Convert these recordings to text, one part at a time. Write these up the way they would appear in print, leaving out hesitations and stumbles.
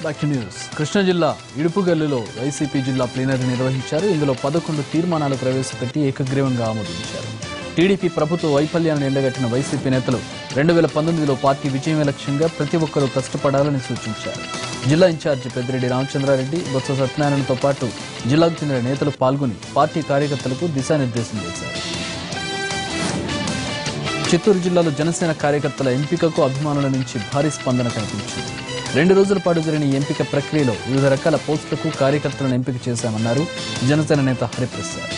Back to news. Krishna జిల్లా ఇడుపుగల్లులో YCP జిల్లా plenary నిర్వహించారు. ఇందులో 11 తీర్మానాలు ప్రవేశపెట్టి ఏకగ్రీవంగా ఆమోదించారు. టీడీపీ ప్రభుత్వ వైఫల్యాన్ని ఎండగట్టిన వైసీపీ నేతలు 2019లో పార్టీ విజయమే లక్ష్యంగా ప్రతి ఒక్కరూ కష్టపడాలని సూచించారు. జిల్లా ఇన్ఛార్జి పెద్దిరెడ్డి రామచంద్రారెడ్డి, బొత్స సత్యనారాయణతో పాటు జిల్లాకు చెందిన నేతలు పాల్గొని పార్టీ కార్యకర్తలకు దిశానిర్దేశం చేశారు. చిత్తూరు జిల్లాలో జనసేన కార్యకర్తల ఎంపికకు అభిమానుల నుంచి భారీ స్పందన కనిపించింది. 2 రోజుల పాటు జరిగిన ఈ ఎంపిక ప్రక్రియలో వివిధ రకాల పోస్టులకు కార్యకర్తలను ఎంపిక చేశామన్నారు జనసేన నేత హరిప్రసాద్.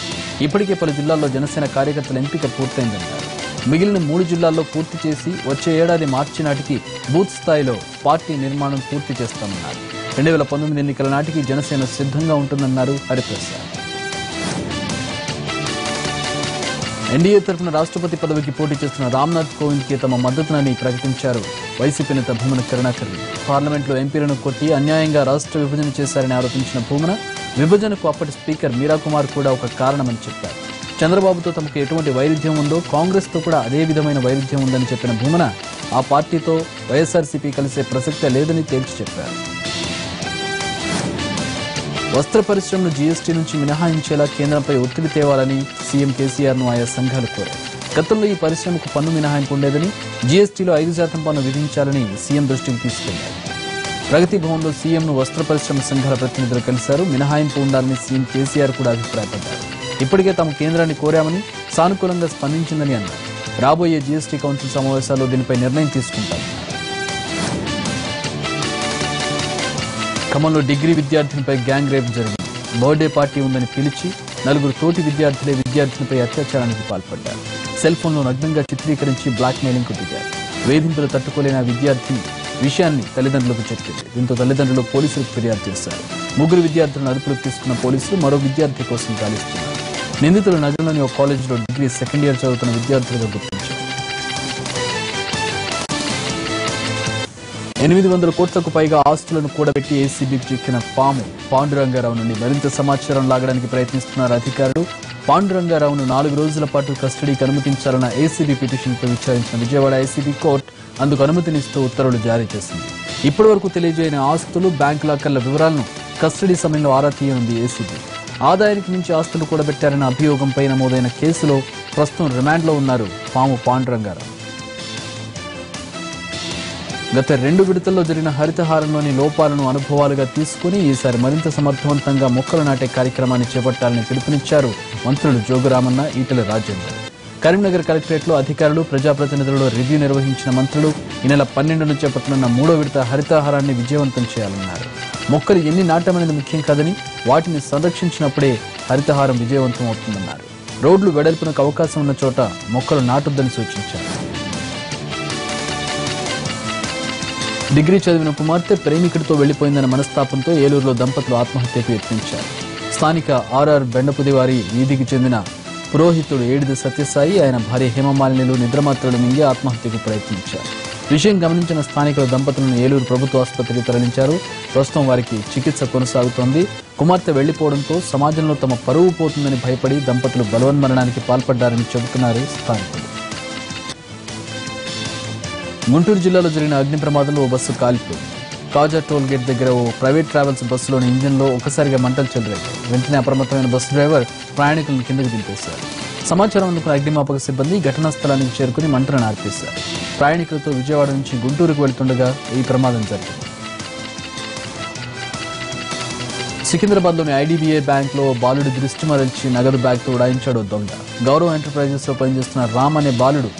ఇప్పటికే పలు జిల్లాల్లో జనసేన కార్యకర్తల ఎంపిక పూర్తయిందన్నారు. మిగిలిన 3 జిల్లాల్లో పూర్తి చేసి వచ్చే ఏడాది మార్చి నాటికి బూత్ స్థాయిలో పార్టీ నిర్మాణం పూర్తి చేస్తామన్నారు. 2019 ఎన్నికల నాటికి జనసేన సిద్ధంగా ఉంటుందన్నారు హరిప్రసాద్. ఎన్డీఏ తరఫున రాష్ట్రపతి పదవికి పోటీ చేస్తున్న రామ్నాథ్ కోవింద్కి తమ మద్దతునని ప్రకటించారు వైసీపీ నేత భూమన కరుణాకర్ రెడ్డి. పార్లమెంట్లో ఎంపీలను కొట్టి అన్యాయంగా రాష్ట్ర విభజన చేశారని ఆరోపించిన భూమన, విభజనకు అప్పటి స్పీకర్ మీరా కుమార్ కూడా ఒక కారణమని చెప్పారు. చంద్రబాబుతో తమకు ఎటువంటి వైరుధ్యం ఉందో కాంగ్రెస్తో కూడా అదే విధమైన వైరుధ్యం ఉందని చెప్పిన భూమన, ఆ పార్టీతో వైఎస్ఆర్సీపీ కలిసే ప్రసక్తే లేదని తేల్చి చెప్పారు. వస్త్ర పరిశ్రమను జీఎస్టీ నుంచి మినహాయించేలా కేంద్రంపై ఒత్తిడి తేవాలని సీఎం కేసీఆర్ను ఆయా సంఘాలు కోరాయి. గతంలో ఈ పరిశ్రమకు పన్ను మినహాయింపు ఉండేదని, జీఎస్టీలో 5% పన్ను విధించాలని సీఎం దృష్టికి తీసుకెళ్లారు. ప్రగతి భవన్లో సీఎంను వస్త్ర పరిశ్రమ సంఘాల ప్రతినిధులు కలిశారు. మినహాయింపు ఉండాలని సీఎం కేసీఆర్ కూడా అభిప్రాయపడ్డారు. ఇప్పటికే తాము కేంద్రాన్ని కోరామని, సానుకూలంగా స్పందించిందని అన్నారు. రాబోయే జీఎస్టీ కౌన్సిల్ సమావేశాల్లో దీనిపై నిర్ణయం తీసుకుంటారు. ఖమ్మంలో డిగ్రీ విద్యార్థినిపై గ్యాంగ్ రేప్ జరిగింది. బర్త్డే పార్టీ ఉందని పిలిచి 4 తోటి విద్యార్థులే విద్యార్థినిపై అత్యాచారానికి పాల్పడ్డారు. సెల్ ఫోన్లో నగ్నంగా చిత్రీకరించి బ్లాక్ మెయిలింగ్ కు దిగారు. వేధింపులు తట్టుకోలేని విద్యార్థిని విషయాన్ని తల్లిదండ్రులకు చెప్పింది. దీంతో తల్లిదండ్రులు పోలీసులకు ఫిర్యాదు చేశారు. 3 విద్యార్థులను అదుపులోకి తీసుకున్న పోలీసులు మరో విద్యార్థి కోసం గాలిస్తున్నారు. నిందితులు నగరంలోని ఒక కాలేజీలో డిగ్రీ సెకండ్ ఇయర్ చదువుతున్న విద్యార్థులుగా గుర్తించారు. 800 కోట్లకు పైగా ఆస్తులను కూడబెట్టి ఏసీబీకి చిక్కిన పాండురంగారావు నుండి మరింత సమాచారం లాగడానికి ప్రయత్నిస్తున్నారు అధికారులు. పాండురంగారావును 4 రోజుల పాటు కస్టడీకి అనుమతించాలన్న ఏసీబీ పిటిషన్పై విచారించిన విజయవాడ ఏసీబీ కోర్టు అందుకు అనుమతినిస్తూ ఉత్తర్వులు జారీ చేసింది. ఇప్పటి వరకు తెలియజేయని ఆస్తులు, బ్యాంకు లాకర్ల వివరాలను కస్టడీ సమయంలో ఆరా తీయనుంది ఏసీబీ. ఆదాయానికి మించి ఆస్తులు కూడబెట్టారన్న అభియోగంపై నమోదైన కేసులో ప్రస్తుతం రిమాండ్లో ఉన్నారు పాండురంగారావు. గత 2 విడతల్లో జరిగిన హరితహారంలోని లోపాలను అనుభవాలుగా తీసుకుని ఈసారి మరింత సమర్థవంతంగా మొక్కలు నాటే కార్యక్రమాన్ని చేపట్టాలని పిలుపునిచ్చారు మంత్రులు జోగురామన్న, ఈటెల రాజేందర్. కరీంనగర్ కలెక్టరేట్లో అధికారులు, ప్రజాప్రతినిధులు రివ్యూ నిర్వహించిన మంత్రులు ఈ నెల 12న చేపట్టనున్న 3వ విడత హరితహారాన్ని విజయవంతం చేయాలన్నారు. మొక్కలు ఎన్ని నాటమనేది ముఖ్యం కాదని, వాటిని సంరక్షించినప్పుడే హరితహారం విజయవంతం అవుతుందన్నారు. రోడ్లు వెడల్పునకు అవకాశం ఉన్న చోట మొక్కలు నాటొద్దని సూచించారు. డిగ్రీ చదివిన కుమార్తె ప్రేమికుడితో వెళ్లిపోయిందన్న మనస్తాపంతో ఏలూరులో దంపతులు ఆత్మహత్యకు యత్నించారు. స్థానిక ఆర్ఆర్ బెండపుదివారి వీధికి చెందిన పురోహితుడు ఏడిది సత్యసాయి, ఆయన భార్య హేమమాలినిలు నిద్రమాత్రలు మింగి ఆత్మహత్యకు ప్రయత్నించారు. విషయం గమనించిన స్థానికులు దంపతులను ఏలూరు ప్రభుత్వ ఆసుపత్రికి తరలించారు. ప్రస్తుతం వారికి చికిత్స కొనసాగుతోంది. కుమార్తె వెళ్లిపోవడంతో సమాజంలో తమ పరువు పోతుందని భయపడి దంపతులు బలవన్మరణానికి పాల్పడ్డారని చెబుతున్నారు స్థానికులు. గుంటూరు జిల్లాలో జరిగిన అగ్ని ప్రమాదంలో ఓ బస్సు కాలిపోయింది. కాజా టోల్ గేట్ దగ్గర ఓ ప్రైవేట్ ట్రావెల్స్ బస్సులోని ఇంజిన్లో ఒకసారిగా మంటలు చెలరేగాయి. వెంటనే అప్రమత్తమైన బస్సు డ్రైవర్ ప్రయాణికులను కిందకి దింపేశారు. సమాచారం అందుకున్న అగ్నిమాపక సిబ్బంది ఘటనా స్థలానికి చేరుకుని మంటలను ఆర్పేశారు. ప్రయాణికులతో విజయవాడ నుంచి గుంటూరుకు వెళ్తుండగా ఈ ప్రమాదం జరిగింది. సికింద్రాబాద్లోని ఐడీబీఐ బ్యాంక్లో బాలుడి దృష్టి మరల్చి నగదు బ్యాగ్తో ఉడాయించాడు దొంగ. గౌరవ్ ఎంటర్ప్రైజెస్ లో పనిచేస్తున్న రామ్ అనే బాలుడు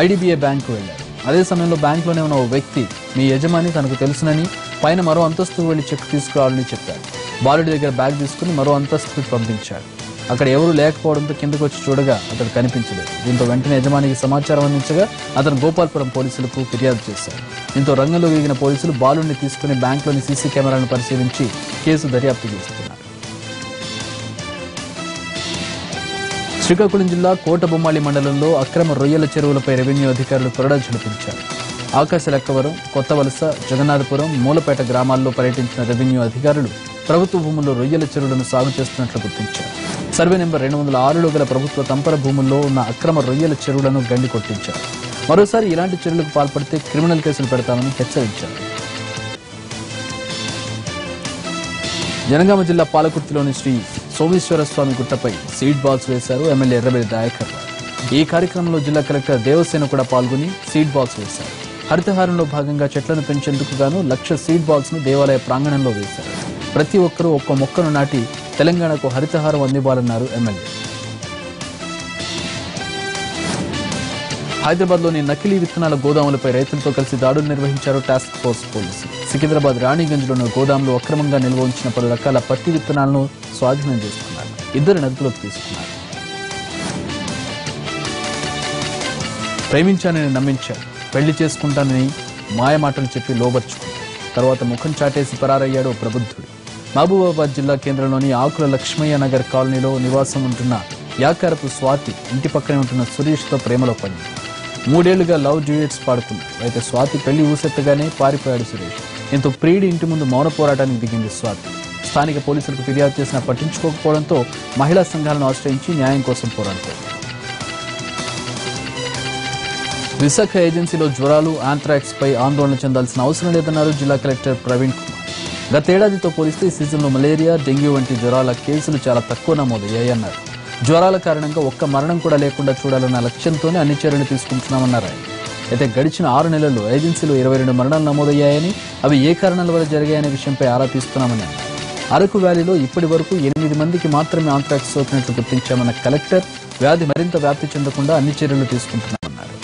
ఐడీబీఐ బ్యాంకు వెళ్లాడు. అదే సమయంలో బ్యాంకులోనే ఉన్న ఓ వ్యక్తి మీ యజమాని తనకు తెలుసునని పైన మరో అంతస్తుకు వెళ్లి చెక్ తీసుకురావాలని చెప్పాడు. బాలుడి దగ్గర బ్యాగ్ తీసుకుని మరో అంతస్తుకు పంపించాడు. అక్కడ ఎవరూ లేకపోవడంతో కిందకు వచ్చి చూడగా అతడు కనిపించలేదు. దీంతో వెంటనే యజమానికి సమాచారం అందించగా అతను గోపాల్పురం పోలీసులకు ఫిర్యాదు చేశారు. దీంతో రంగంలో దిగిన పోలీసులు బాలుడిని తీసుకుని బ్యాంకులోని సీసీ కెమెరాలను పరిశీలించి కేసు దర్యాప్తు చేస్తున్నారు. శ్రీకాకుళం జిల్లా కోటబొమ్మాళి మండలంలో అక్రమ రొయ్యల చెరువులపై రెవెన్యూ అధికారులు కొరడా జలిపించారు. ఆకాశలక్కవరం, కొత్తవలస, జగన్నాథపురం, మూలపేట గ్రామాల్లో పర్యటించిన రెవెన్యూ అధికారులు ప్రభుత్వ భూముల్లో రొయ్యల చెరువులను సాగు చేస్తున్నట్లు గుర్తించారు. సర్వే నెంబర్ 206లో గల ప్రభుత్వ తంపర భూముల్లో ఉన్న అక్రమ రొయ్యల చెరువులను గండి కొట్టించారు. మరోసారి ఇలాంటి చర్యలకు పాల్పడితే క్రిమినల్ కేసులు పెడతామని హెచ్చరించారు. జనగామ జిల్లా పాలకుర్తిలోని శ్రీ సోమేశ్వర స్వామి గుట్టపై సీడ్ బాల్స్ వేశారు ఎమ్మెల్యే ఎర్రబెల్లి దయాకర్ రావు. ఈ కార్యక్రమంలో జిల్లా కలెక్టర్ దేవసేన కూడా పాల్గొని సీడ్ బాల్స్ వేశారు. హరితహారంలో భాగంగా చెట్లను పెంచేందుకు గాను 1,00,000 సీడ్ బాల్స్ ను దేవాలయ ప్రాంగణంలో వేశారు. ప్రతి ఒక్కరూ ఒక్క మొక్కను నాటి తెలంగాణకు హరితహారం అందివ్వాలన్నారు ఎమ్మెల్యే. హైదరాబాద్లోని నకిలీ విత్తనాల గోదాములపై రైతులతో కలిసి దాడులు నిర్వహించారు టాస్క్ ఫోర్స్ పోలీసులు. సికింద్రాబాద్ రాణిగంజ్లోని గోదాంలో అక్రమంగా నిల్వ ఉంచిన పలు రకాల పత్తి విత్తనాలను స్వాధీనం చేసుకున్నారు. 2 అదుపులోకి తీసుకున్నారు. ప్రేమించానని నమ్మించాడు, పెళ్లి చేసుకుంటానని మాయమాటలు చెప్పి లోబర్చుకున్నాడు. తర్వాత ముఖం చాటేసి పరారయ్యాడు ప్రబుద్ధుడు. మహబూబాబాద్ జిల్లా కేంద్రంలోని ఆకుల లక్ష్మయ్య నగర్ కాలనీలో నివాసం ఉంటున్న యాకారపు స్వాతి ఇంటి పక్కనే ఉంటున్న సురేష్తో ప్రేమలో పడింది. 3 ఏళ్లుగా లవ్ డ్యూయట్స్ పాడుకున్నారు. అయితే స్వాతి పెళ్లి ఊసెత్తగానే పారిపోయాడు సురేష్. దీంతో ప్రియుడి ఇంటి ముందు మౌన పోరాటానికి దిగింది స్వాతి. స్థానిక పోలీసులకు ఫిర్యాదు చేసినా పట్టించుకోకపోవడంతో మహిళా సంఘాలను ఆశ్రయించి న్యాయం కోసం పోరాడుతోంది. విశాఖ ఏజెన్సీలో జ్వరాలు, యాంథ్రాక్స్ పై ఆందోళన చెందాల్సిన అవసరం లేదన్నారు జిల్లా కలెక్టర్ ప్రవీణ్ కుమార్. గతేడాదితో పోలిస్తే ఈ సీజన్లో మలేరియా, డెంగ్యూ వంటి జ్వరాల కేసులు చాలా తక్కువ నమోదయ్యాయన్నారు. జ్వరాల కారణంగా ఒక్క మరణం కూడా లేకుండా చూడాలన్న లక్ష్యంతోనే అన్ని చర్యలు తీసుకుంటున్నామన్నారు ఆయన. అయితే గడిచిన 6 నెలల్లో ఏజెన్సీలో 22 మరణాలు నమోదయ్యాయని, అవి ఏ కారణాల వల్ల జరిగాయనే విషయంపై ఆరా తీస్తున్నామని అన్నారు. అరకు వ్యాలీలో ఇప్పటి వరకు 8 మందికి మాత్రమే ఆంథ్రాక్స్ సోకినట్లు గుర్తించామన్న కలెక్టర్ వ్యాధి మరింత వ్యాప్తి చెందకుండా అన్ని చర్యలు తీసుకుంటున్నామన్నారు.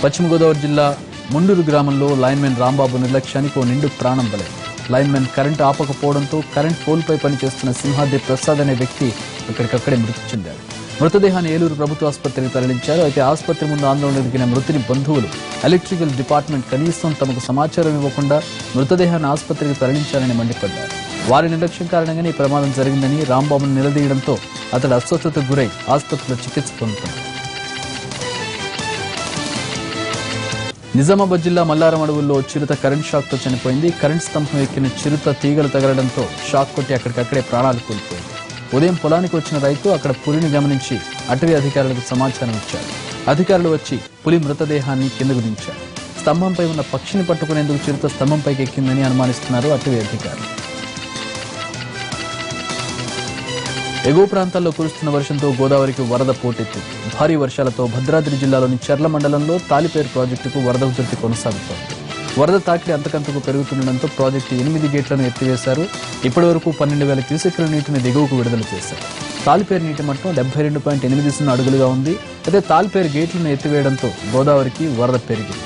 పశ్చిమ గోదావరి జిల్లా ముండూరు గ్రామంలో లైన్మెన్ రాంబాబు నిర్లక్ష్యానికి ఓ నిండు ప్రాణం బలైంది. లైన్మెన్ కరెంటు ఆపకపోవడంతో కరెంట్ పోల్పై పనిచేస్తున్న సింహాద్రి ప్రసాద్ అనే వ్యక్తి అక్కడికక్కడే మృతి చెందాడు. మృతదేహాన్ని ఏలూరు ప్రభుత్వ ఆసుపత్రికి తరలించారు. అయితే ఆసుపత్రి ముందు ఆందోళన దిగిన మృతుని బంధువులు ఎలక్ట్రికల్ డిపార్ట్మెంట్ కనీసం తమకు సమాచారం ఇవ్వకుండా మృతదేహాన్ని ఆసుపత్రికి తరలించారని మండిపడ్డారు. వారి నిర్లక్ష్యం కారణంగానే ఈ ప్రమాదం జరిగిందని రాంబాబును నిలదీయడంతో అతడు అస్వస్థతకు గురై ఆసుపత్రిలో చికిత్స పొందుతున్నాడు. నిజామాబాద్ జిల్లా మల్లారం అడవుల్లో చిరుత కరెంట్ షాక్తో చనిపోయింది. కరెంట్ స్తంభం ఎక్కిన చిరుత తీగలు తగలడంతో షాక్ కొట్టి అక్కడికక్కడే ప్రాణాలు కోల్పోయింది. ఉదయం పొలానికి వచ్చిన రైతు అక్కడ పులిని గమనించి అటవీ అధికారులకు సమాచారం ఇచ్చారు. అధికారులు వచ్చి పులి మృతదేహాన్ని కిందకు దించారు. స్తంభంపై ఉన్న పక్షిని పట్టుకునేందుకు చిరుత స్తంభంపైకి ఎక్కిందని అనుమానిస్తున్నారు అటవీ అధికారులు. ఎగువ ప్రాంతాల్లో కురుస్తున్న వర్షంతో గోదావరికి వరద పోటెత్తింది. భారీ వర్షాలతో భద్రాద్రి జిల్లాలోని చర్ల మండలంలో తాలిపేరు ప్రాజెక్టుకు వరద ఉధృతి కొనసాగుతోంది. వరద తాకిడి అంతకంతకు పెరుగుతుండటంతో ప్రాజెక్టు 8 గేట్లను ఎత్తివేశారు. ఇప్పటి వరకు 12,000 క్యూసెక్కుల నీటిని దిగువకు విడుదల చేశారు. తాలిపేరు నీటి మట్టం 72.80 అడుగులుగా ఉంది. అయితే తాలిపేరు గేట్లను ఎత్తివేయడంతో గోదావరికి వరద పెరిగింది.